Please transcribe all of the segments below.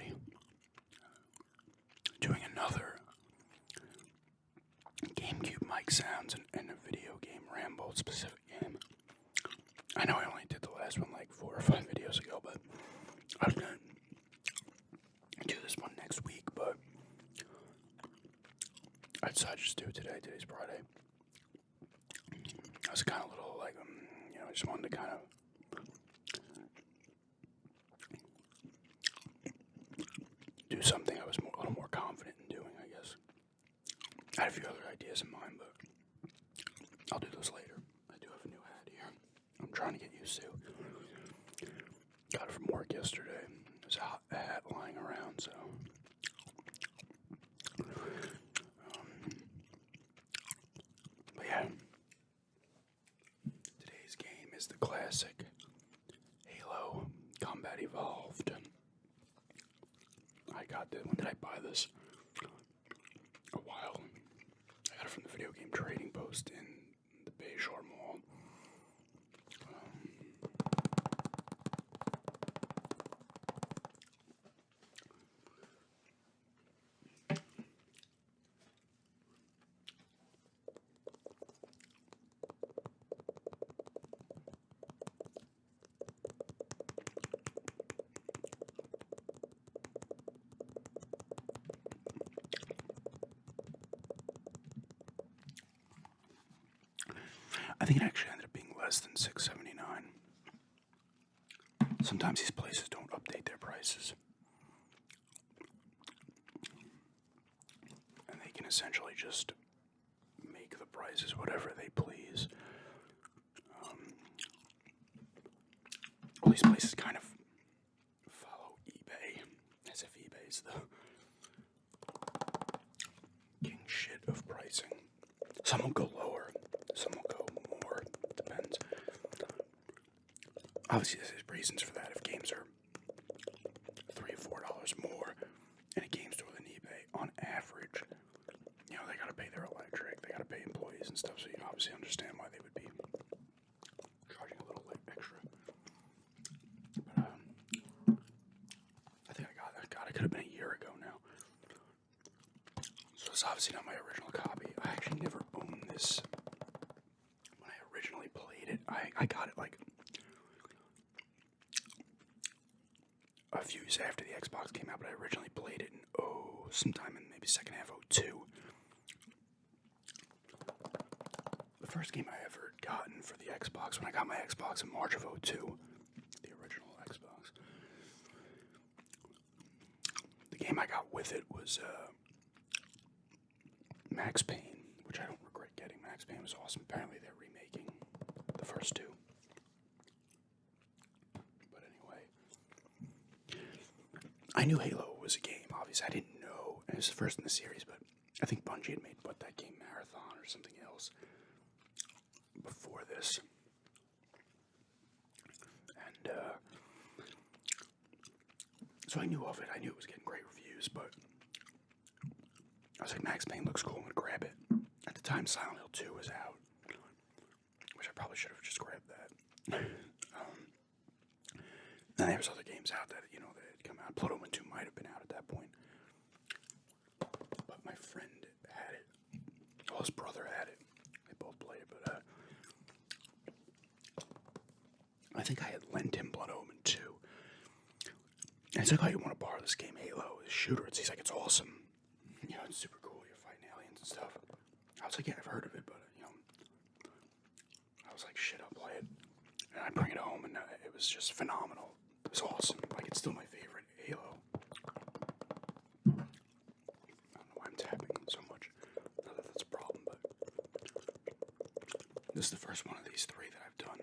everybody. Doing another GameCube mic sounds in a video game, Ramble specific game. I know I only did the last one like 4 or 5 videos ago, but I was gonna do this one next week, but I decided to just do it today. Today's Friday. I was kind of a little like, I just wanted to kind of do something I was a little more confident in doing, I guess. I had a few other ideas in mind, but I'll do those later. I do have a new hat here I'm trying to get used to. Got it from work yesterday. There's a hat lying around, so. But yeah. Today's game is the classic Halo Combat Evolved. I got this. When did I buy this? A while. I got it from the video game trading post in the Bayshore Mall. I think it actually ended up being less than $6.79. Sometimes these places don't update their prices. And they can essentially just make the prices whatever they please. All these places kind of follow eBay, as if eBay's the king shit of pricing. Some will go lower, some will go more, depends. Obviously, there's reasons for that. If games are $3 or $4 more in a game store than eBay, on average, they gotta pay their electric, they gotta pay employees and stuff, so you obviously understand why they would be charging a little extra. But, I think I got that. God, it could have been a year ago now. So it's obviously not my original copy. I actually never owned this when I originally played it. I got it like a few years after the Xbox came out, but I originally played it in sometime in maybe second half 2002. The first game I ever gotten for the Xbox, when I got my Xbox in March of 2002, the original Xbox, the game I got with it was Max Payne, which I don't regret getting. Max Payne was awesome. Apparently they're remaking the first two. But anyway, I knew Halo was a game, obviously. I didn't know, and it was the first in the series, but I think Bungie had made, that game Marathon or something else before this. And, so I knew of it. I knew it was getting great reviews, but I was like, Max Payne looks cool, I'm gonna grab it. At the time, Silent Hill 2 was out, which I probably should have just grabbed that. Then there was other games out that, that had come out. Blood Omen 2 might have been out at that point. But my friend had it. Well, his brother had it. They both played it, but I think I had lent him Blood Omen 2. And he's like, oh, you want to borrow this game, Halo, this shooter? He's like, it's awesome. It's super cool. You're fighting aliens and stuff. I was like, yeah, I've heard of it, but, I was like, shit, I'll play it. And I bring it home, and it was just phenomenal. It was awesome. Like, it's still my favorite Halo. I don't know why I'm tapping so much. Not that that's a problem, but this is the first one of these 3 that I've done.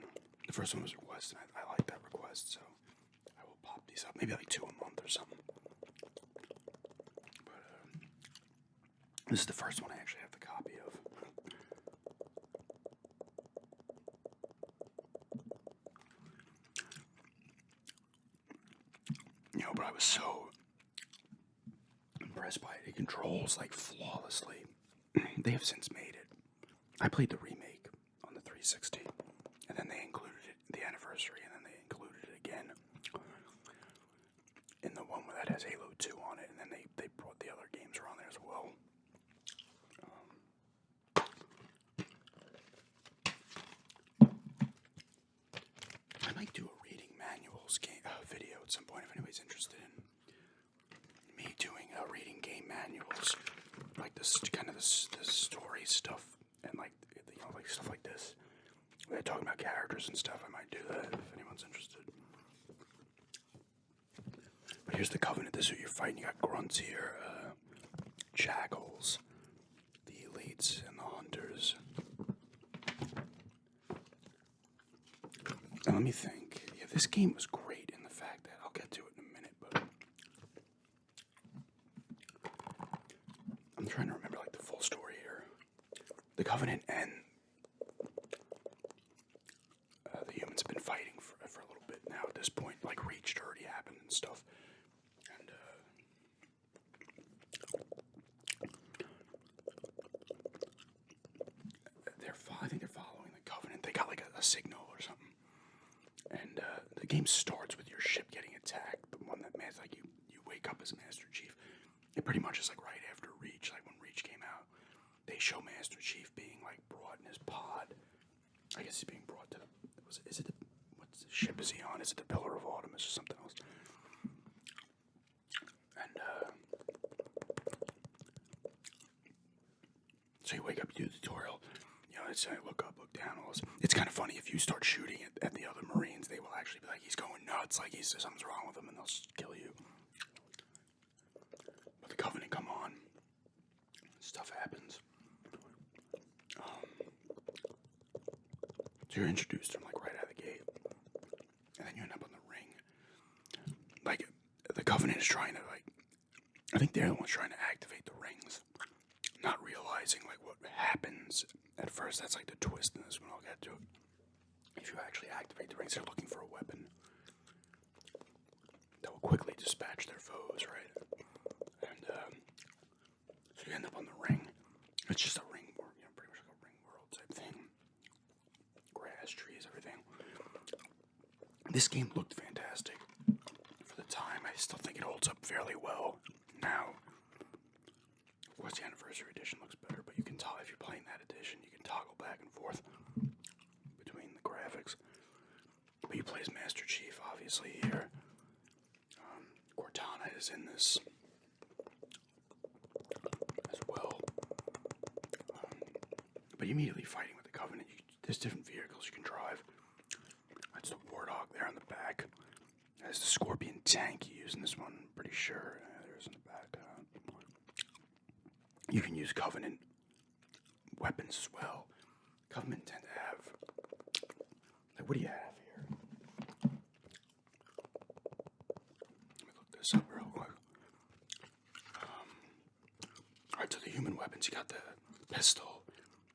The first one was a request, and I like that request, so I will pop these up. Maybe like 2 a month or something. But, this is the first one I actually have the copy of. But I was so impressed by it. It controls like flawlessly. They have since made it. I played the remake on the 360, and then they included it the anniversary, and then they included it again in the one that has Halo this kind of this story stuff and like like stuff like this. They're talking about characters and stuff. I might do that if anyone's interested. But here's the Covenant. This is who you're fighting. You got grunts here, jackals, the elites, and the hunters. Now let me think. Yeah, this game was great in the fact that I'll get to it in a minute, but I'm trying to remember like the full story here. The Covenant and the humans have been fighting for a little bit now. At this point, like Reach already happened and stuff, and I think they're following the Covenant. They got like a signal or something, and the game starts with your ship getting attacked. The one that like you wake up as Master Chief. It pretty much is like right after Reach, like when Reach came out. They show Master Chief being like brought in his pod. I guess he's being brought to what ship is he on? Is it the Pillar of Artemis or something else? And so you wake up, you do the tutorial. It's look up, look down. All this. It's kind of funny if you start shooting at the other Marines, they will actually be like, he's going nuts, like something's wrong with him, and they'll kill you. But the Covenant come on. Stuff happens. So you're introduced to him like right out of the gate, and then you end up on the ring. Like the Covenant is trying to I think they're the ones trying to activate the rings, not realizing like what happens at first. That's like the twist in this one. I'll get to it. If you actually activate the rings, they're looking for a weapon that will quickly dispatch their foes, right? And so you end up on the ring. It's just a ring world, pretty much like a ring world type thing. Grass, trees, everything. This game looked fantastic for the time. I still think it holds up fairly well now. Of course, the Anniversary Edition looks better, but you can tell if you're playing that edition, you can toggle back and forth between the graphics. But you play as Master Chief, obviously, here. Cortana is in this as well. But you're immediately fighting with the Covenant. There's different vehicles you can drive. That's the Warthog there on the back. There's the Scorpion tank you use in this one, I'm pretty sure. There's in the back. You can use Covenant weapons as well. Covenant tend to have... Like, what do you have here? Let me look this up real quick. Alright, so the human weapons, you got the pistol,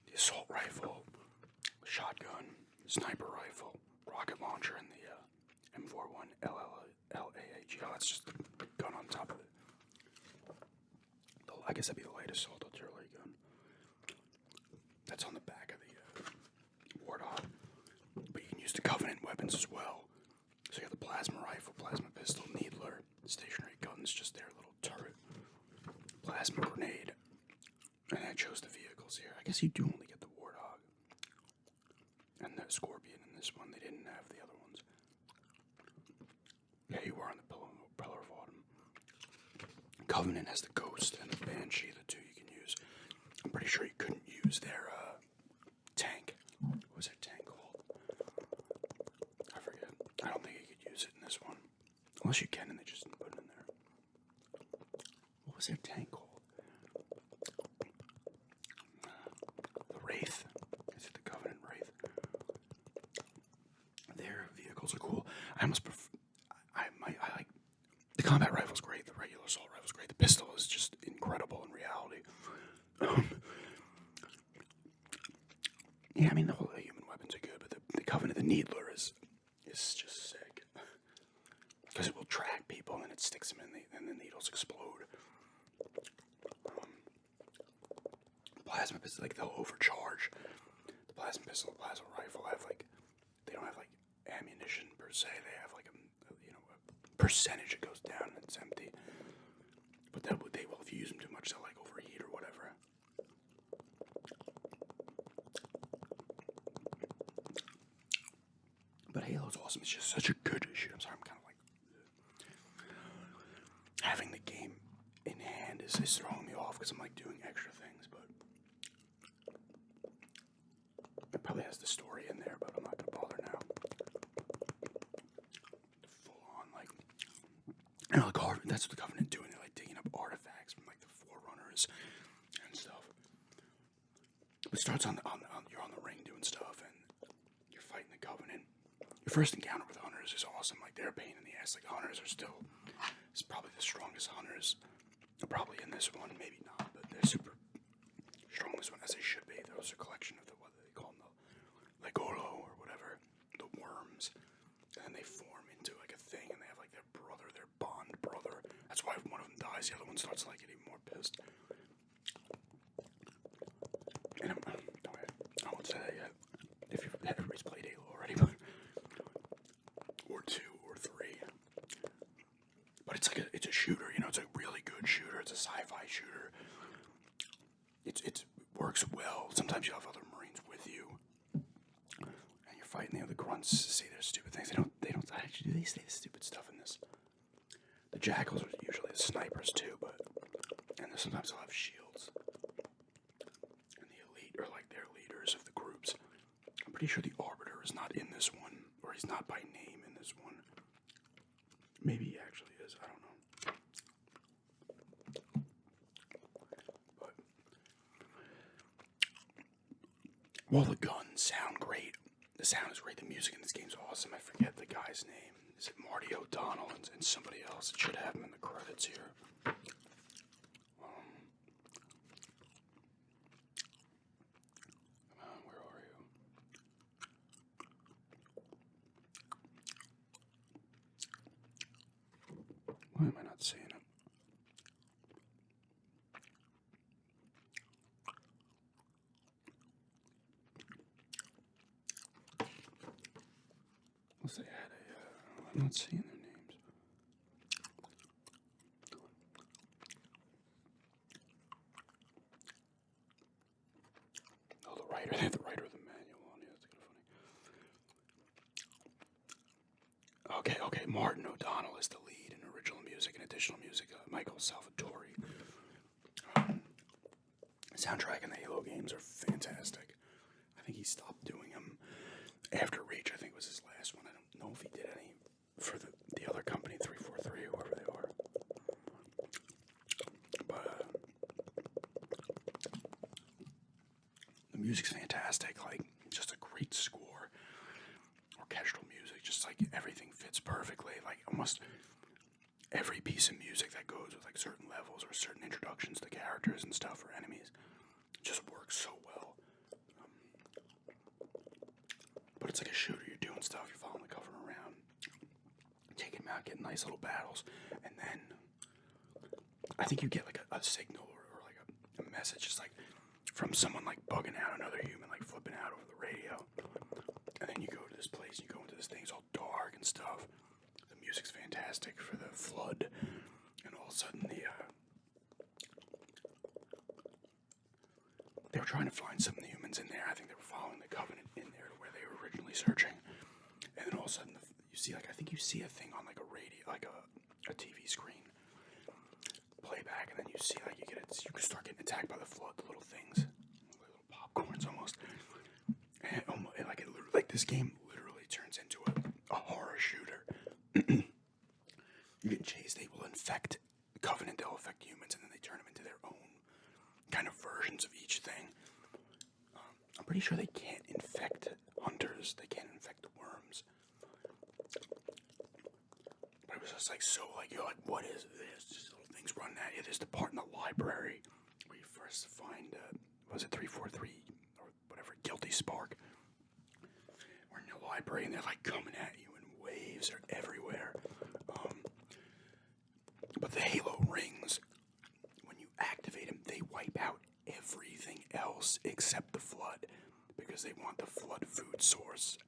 the assault rifle, shotgun, sniper rifle, rocket launcher, and the M41 LAAG. Oh, that's just the gun on top of it. I guess that'd be the light assault artillery gun. That's on the back of the Warthog. But you can use the Covenant weapons as well. So you got the plasma rifle, plasma pistol, needler, stationary guns, just their little turret, plasma grenade. And that shows the vehicles here. I guess you do only get the Warthog and the Scorpion in this one. They didn't have the other ones. Yeah, you were on the Pillar of Autumn. Covenant has the Ghost and the Banshee, the two you can use. I'm pretty sure you couldn't use their tank. What was their tank called? I forget. I don't think you could use it in this one. Unless you can and they just didn't put it in there. What was their tank called? The Wraith. Is it the Covenant Wraith? Their vehicles are cool. I almost prefer... I like... The combat rifle's great. The regular assault rifle's great. The pistol is just incredible in reality. Yeah, I mean, the whole human weapons are good, but the Covenant, the Needler is just sick. Because it will track people and it sticks them in and the needles explode. Plasma pistol, like, they'll overcharge. The plasma pistol, the plasma rifle have, like, they don't have, like, ammunition per se. They have, like, a percentage that goes down and it's empty. But they will, if you use them too much, they'll, like, overheat or whatever. But Halo's awesome. It's just such a good shoot. I'm sorry, I'm kind of like... Having the game in hand is throwing me off because I'm, like, doing extra has the story in there, but I'm not gonna bother now. Full on, like, that's what the Covenant doing. They're like digging up artifacts from like the Forerunners and stuff. It starts on you're on the ring doing stuff, and you're fighting the Covenant. Your first encounter with hunters is awesome. Like, they're a pain in the ass. Like, hunters are still, it's probably the strongest hunters. Probably in this one, maybe not, but they're super strong this one, as they should be. Those are a collection of what they call them, the Legolo or whatever, the worms. And then they form into like a thing, and they have like their brother, their bond brother. That's why if one of them dies, the other one starts like getting more pissed. And I won't say that yet. If everybody's played Halo already, but or 2 or 3. But it's like it's a shooter, you know. It's a really good shooter. It's a sci-fi shooter. It works well. Sometimes you have other Marines with you, and you're fighting the other grunts. Say their stupid things. They don't actually do. They say the stupid stuff in this. The jackals are usually the snipers too, and sometimes they'll have shields. And the elite are like their leaders of the groups. I'm pretty sure the arbiter is not in this one, or he's not by name in this one. Maybe he actually is. I don't know. But while the guns sound great, the sound is great. The music in this game's awesome. I forget the guy's name. Is it Marty O'Donnell and somebody else? It should have him in the credits here. Where are you? Why am I not seeing him? Unless they had I'm not seeing their names. Oh, the writer. They have the writer of the manual on. Yeah, that's kind of funny. Okay. Martin O'Donnell is the lead in original music and additional music. Michael Salvatore. Soundtrack and the Halo games are fantastic. I think he stopped doing them after Reach. I think was his last one. I don't know if he did any for the other company, 343, whoever they are. But the music's fantastic. Like, just a great score. Orchestral music, just like everything fits perfectly. Like, almost every piece of music that goes with like certain levels or certain introductions to characters and stuff or enemies just works so well. But it's like a shooter. You're doing stuff. You're following the Covenant around, taking them out, getting nice little battles, and then I think you get like a signal or like a message, just like from someone like bugging out another human, like flipping out over the radio, and then you go to this place, you go into this thing, it's all dark and stuff. The music's fantastic for the flood, and all of a sudden they were trying to find some of the humans in there. I think they were following the Covenant in there to where they were originally searching. And then all of a sudden, you see, like, I think you see a thing on, like, a radio, like a TV screen playback, and then you see, like, you can start getting attacked by the flood, the little things, like little popcorns almost. And this game literally turns into a horror shooter. You get chased, they will infect the Covenant, they'll affect humans, and then they turn them into their own kind of versions of each thing. I'm pretty sure they can't infect hunters. They can't infect the worms. But it was just like so, like, you're like, what is this? Just little things running at you. There's the part in the library where you first find, was it 343 or whatever, Guilty Spark? We're in the library and they're like coming at you in waves. They're everywhere. But the Halo rings, when you activate them, they wipe out everything else except the flood, because they want the flood food source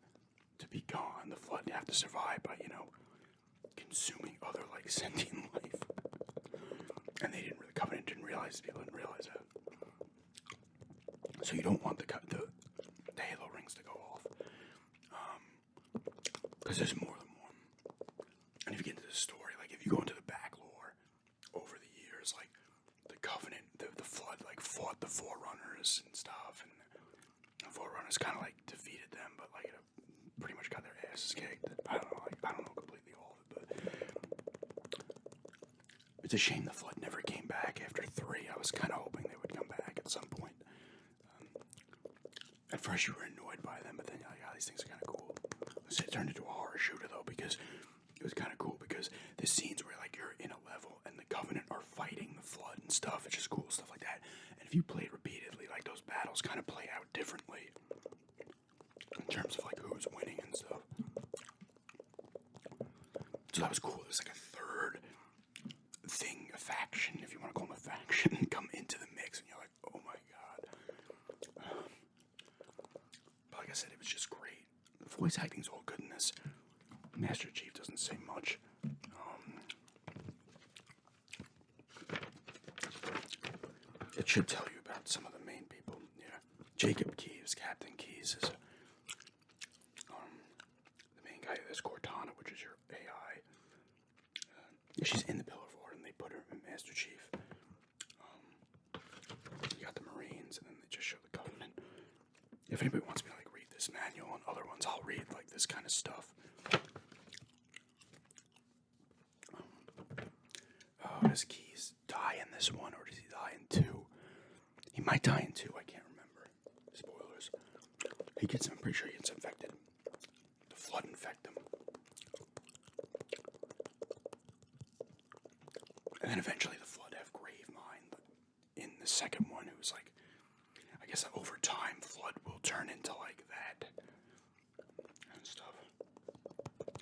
to be gone. The flood have to survive by, consuming other, like, sentient life. And the Covenant didn't realize, people didn't realize that. So you don't want the Halo rings to go off. Because there's more than one. And if you get into the story, like, if you go into the back lore over the years, like, the Covenant, the flood, like, fought the Forerunners and stuff, and the Forerunners kind of, like, defeated ass is kicked. I don't know. I don't know completely all of it, but it's a shame the Flood never came back after 3. I was kind of hoping they would come back at some point. At first you were annoyed by them, but then you're like, oh, these things are kind of cool. So it turned into a horror shooter though, because it was kind of cool because there's scenes where like you're in a level and the Covenant are fighting the Flood and stuff. It's just cool stuff like that. And if you played repeatedly, like those battles kind of play out differently in terms of like who's winning and stuff. So that was cool. There's like a third thing, a faction, if you want to call them a faction, come into the mix, and you're like, oh my god. But like I said, it was just great. The voice acting's all good in this. Master Chief doesn't say much. It should tell you about some of the main people. Yeah, Jacob Keyes, Captain Keyes, is the main guy. There's Cortana, which is your AI. She's in the Pillar of Order, and they put her in Master Chief. You got the Marines, and then they just show the Covenant. If anybody wants me to like read this manual and other ones, I'll read like this kind of stuff. Does Keyes die in this one, or does he die in 2? He might die in 2. I can't remember. Spoilers. He gets. I'm pretty sure he gets infected. The Flood infect him. And then eventually the Flood have Gravemind, but in the second one, it was like, I guess over time, Flood will turn into like that and stuff.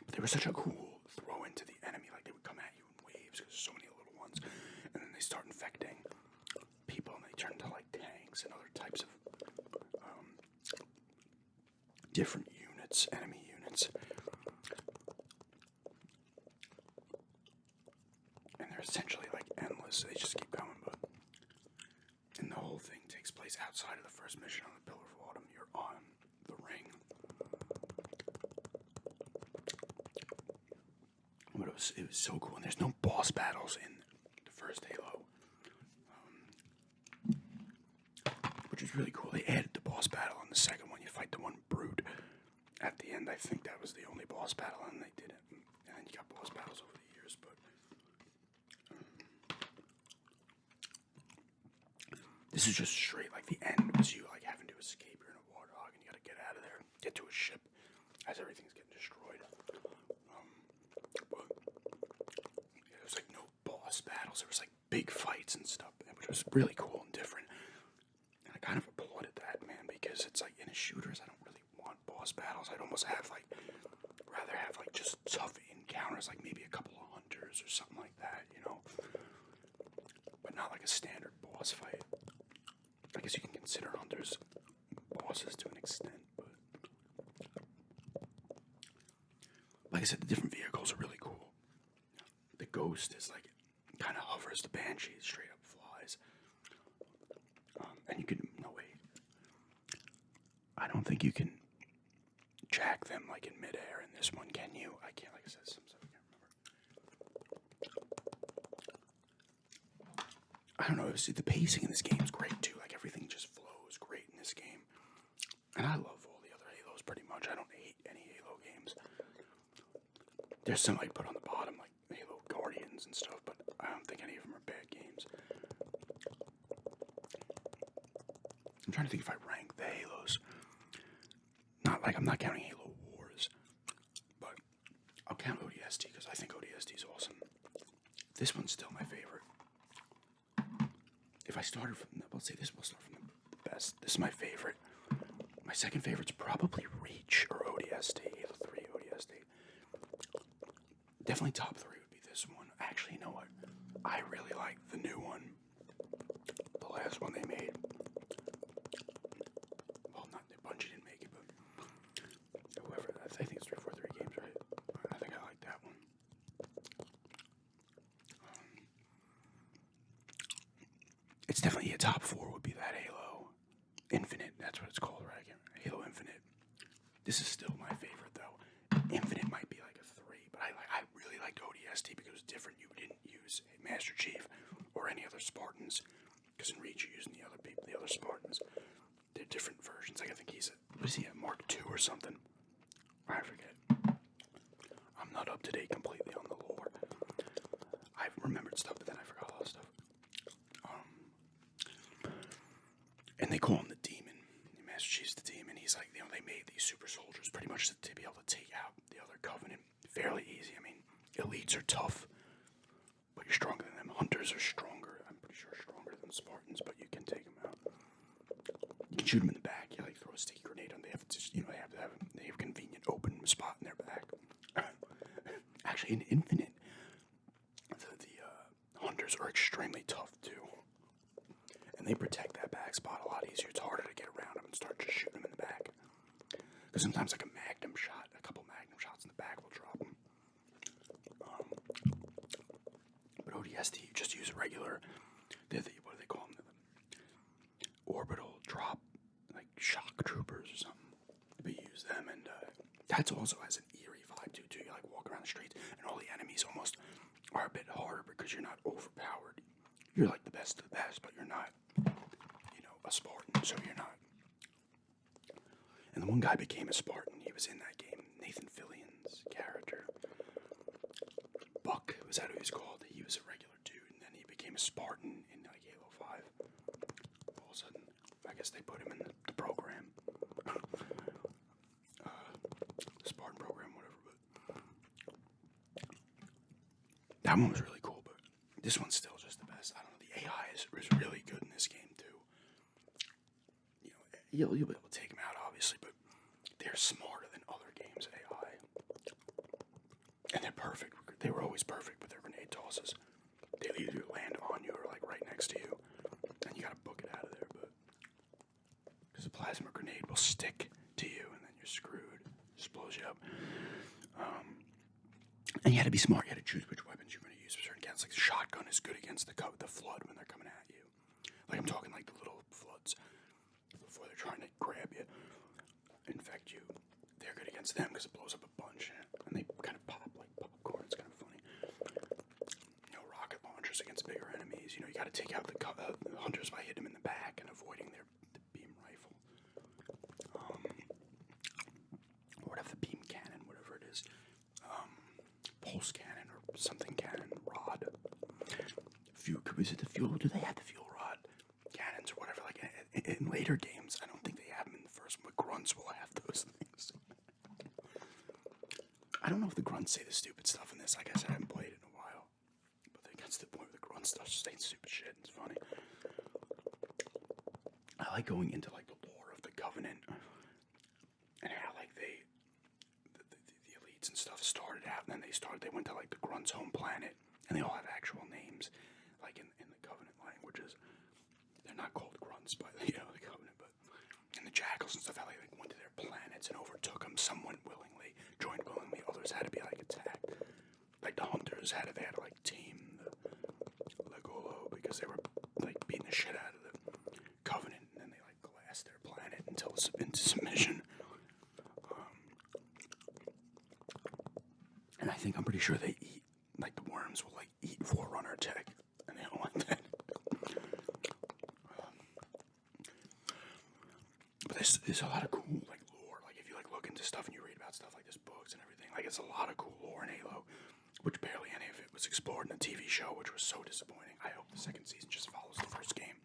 But they were such a cool throw into the enemy, like they would come at you in waves because there's so many little ones, and then they start infecting people, and they turn to like tanks and other types of different units, enemy units. Essentially like endless. They just keep coming, but and the whole thing takes place outside of the first mission on the Pillar of Autumn. You're on the ring. But it was so cool, and there's no boss battles in the first Halo, which is really cool. They added the boss battle in the second one. You fight the one brute at the end. I think that was the only boss battle, and they did it. And then you got boss battles over the years, but this is just straight, like the end was you like having to escape. You're in a warthog and you gotta get out of there, get to a ship as everything's getting destroyed. But yeah, there was like no boss battles. There was like big fights and stuff, which was really cool and different. And I kind of applauded that, man, because it's like in a shooters, I don't really want boss battles. I'd almost rather have like just tough encounters, like maybe a couple of hunters or something like that, you know, but not like a standard boss fight. I guess you can consider hunters bosses to an extent, but like I said, the different vehicles are really cool. The Ghost is like, kind of hovers, the Banshee straight up flies. And you can, no wait, I don't think you can jack them like in midair in this one, can you? I can't, like I said, some stuff I can't remember. I don't know, the pacing in this game is great too. Like everything just flows great in this game. And I love all the other Halos pretty much. I don't hate any Halo games. There's some I put on the bottom, like Halo Guardians and stuff, but I don't think any of them are bad games. I'm trying to think if I rank the Halos. I'm not counting Halo Wars, but I'll count ODST because I think ODST is awesome. This one's still my favorite. If I started from, let's say this will start from the best. This is my favorite. My second favorite's probably Reach or ODST, Halo 3 ODST. Definitely top 3 would be this one. Actually, you know what? I really like the new one. The last one they made. Well, not Bungie didn't make it, but whoever. I think it's 343 Games, right? I think I like that one. It's definitely a top 4 would be that Halo Infinite. That's what it's called, right? Halo Infinite. This is still my favorite, though. Infinite might be like a 3, but I really liked ODST because it was different. You didn't use Master Chief or any other Spartans, because in Reach you're using the other people, the other Spartans. They're different versions. Like I think he's what is he, a Mark II or something? I forget. remembered stuff, but then I forgot a lot of stuff. And they call him the Demon. Master Chief's the Demon. He's like, they made these super soldiers pretty much to be able to take out the other Covenant fairly easy. I mean, elites are tough, but you're stronger than them. Hunters are stronger. I'm pretty sure stronger than Spartans, but you can take them out. You can shoot them in the back. You like throw a sticky grenade on. They have to, they have a convenient open spot in their back. Actually, in Infinite, the hunters are extremely tough too, and they protect that back spot a lot easier. It's harder to get around them and start just shooting them in the back. Because sometimes like a couple magnum shots in the back will drop them. But ODST, you just use a regular, what do they call them? The orbital drop, like shock troopers or something. But you use them, and that also has an eerie vibe too. You like walk around the streets, and all the enemies almost are a bit harder because you're not overpowered. You're like the best of the best, but you're not, a Spartan, so you're not. And the one guy became a Spartan. He was in that game. Nathan Fillion's character. Buck, was that who he was called? He was a regular dude, and then he became a Spartan in like Halo 5. All of a sudden, I guess they put him in the program. Spartan program, whatever, but that one was really cool, but this one's still just the best. I don't know, the AI is really good in this game too. You'll be able to take them out, obviously, but they're smarter than other games' AI. And they're perfect. They were always perfect with their grenade tosses. They'll either land on you or like right next to you, and you gotta book it out of there, but because the plasma grenade will stick to you, and then you're screwed. Just blows you up. And you had to be smart. You had to choose which weapons you're going to use for certain counts. Like the shotgun is good against the flood when they're coming at you. Like I'm talking like the little floods before they're trying to grab you, infect you. They're good against them because it blows up a bunch, and they kind of pop like popcorn. It's kind of funny. Rocket launchers against bigger enemies. You got to take out the hunters by hitting them in the back and avoiding the beam rifle. Or whatever, the beam cannon, whatever it is. Pulse cannon or something cannon rod. Is it the fuel? Do they have the fuel rod cannons or whatever? Like in later games, I don't think they have them in the first one, but grunts will have those things. I don't know if the grunts say the stupid stuff in this. I guess I haven't played it in a while. But it gets to the point where the grunts start saying stupid shit. It's funny. I like going into like the lore of the Covenant and how like the elites and stuff started out, and then they went to like the grunts' home planet, and they all have actual names, like in the Covenant languages. They're not called grunts by the Covenant, but in the jackals and stuff, how they like went to their planets and overtook them. Someone willingly joined willingly, others had to be like attacked. Like the hunters had to like team the Legolo because they were like beating the shit out of the Covenant, and then they like glassed their planet until into submission. And I'm pretty sure they eat, like the worms will like eat Forerunner tech, and they don't like that. But there's a lot of cool like lore. Like if you like look into stuff and you read about stuff like this, books and everything, like it's a lot of cool lore in Halo, which barely any of it was explored in the TV show, which was so disappointing. I hope the second season just follows the first game.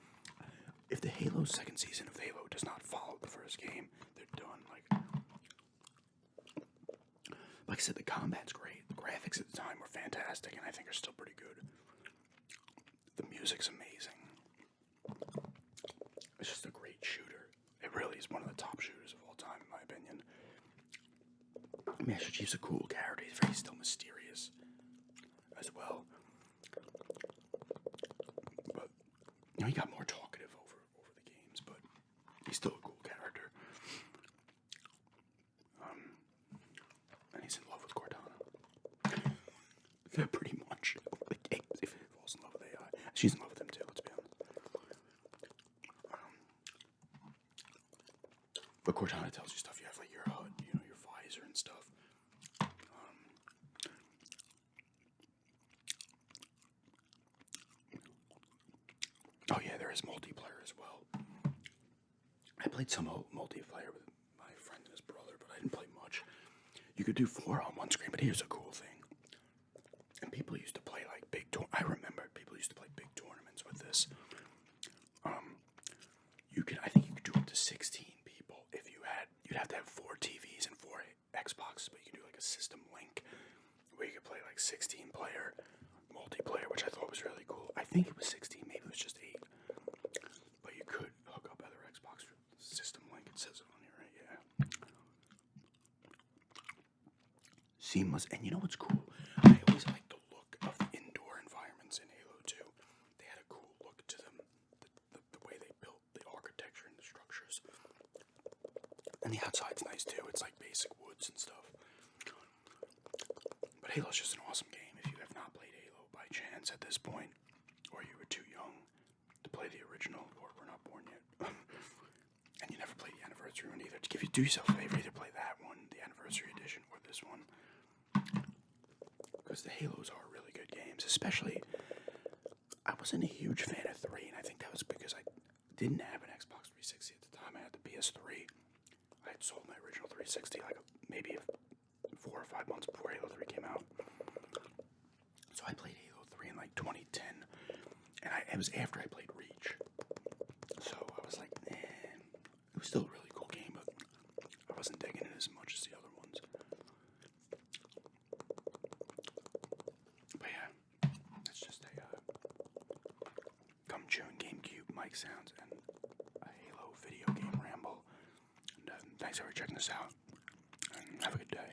If the Halo second season of Halo does not follow the first game, they're done. Like I said, the combat's great. The graphics at the time were fantastic, and I think are still pretty good. The music's amazing. It's just a great shooter. It really is one of the top shooters of all time, in my opinion. Master Chief's a cool character. He's very still mysterious as well. But he got more talkative over the games, but he's still a cool character. And he's in love with Cortana. They're pretty much the games. If he falls in love with AI, she's in love with him too. Let's be honest. But Cortana tells you stuff. You have like your HUD, your visor and stuff. Oh yeah, there is multiplayer as well. I played some multiplayer with my friend and his brother, but I didn't play much. You could do 4 on one screen, but here's a cool thing. And people used to play like big. system link where you could play like 16-player multiplayer, which I thought was really cool. I think it was 16, maybe it was just 8. But you could hook up other Xbox system link. It says it on here, right? Yeah. Seamless. And you know what's cool? I always like the look of the indoor environments in Halo 2. They had a cool look to them. The way they built the architecture and the structures. And the outside's nice too. It's like basic woods and stuff. But Halo's just an awesome game. If you have not played Halo by chance at this point, or you were too young to play the original, or were not born yet, and you never played the anniversary one either, do yourself a favor, either play that one, the anniversary edition, or this one. Because the Halos are really good games, especially, I wasn't a huge fan of 3, and I think that was because I didn't have an Xbox 360 at the time. I had the PS3. I had sold my original 360 like maybe 4 or 5 months before Halo 3 came out. So I played Halo 3 in like 2010, and it was after I played Reach. So I was like, man, it was still a really cool game, but I wasn't digging it as much as the other ones. But yeah, that's just a gum chewing GameCube mic sounds and a Halo video game ramble. And thanks for checking this out, and have a good day.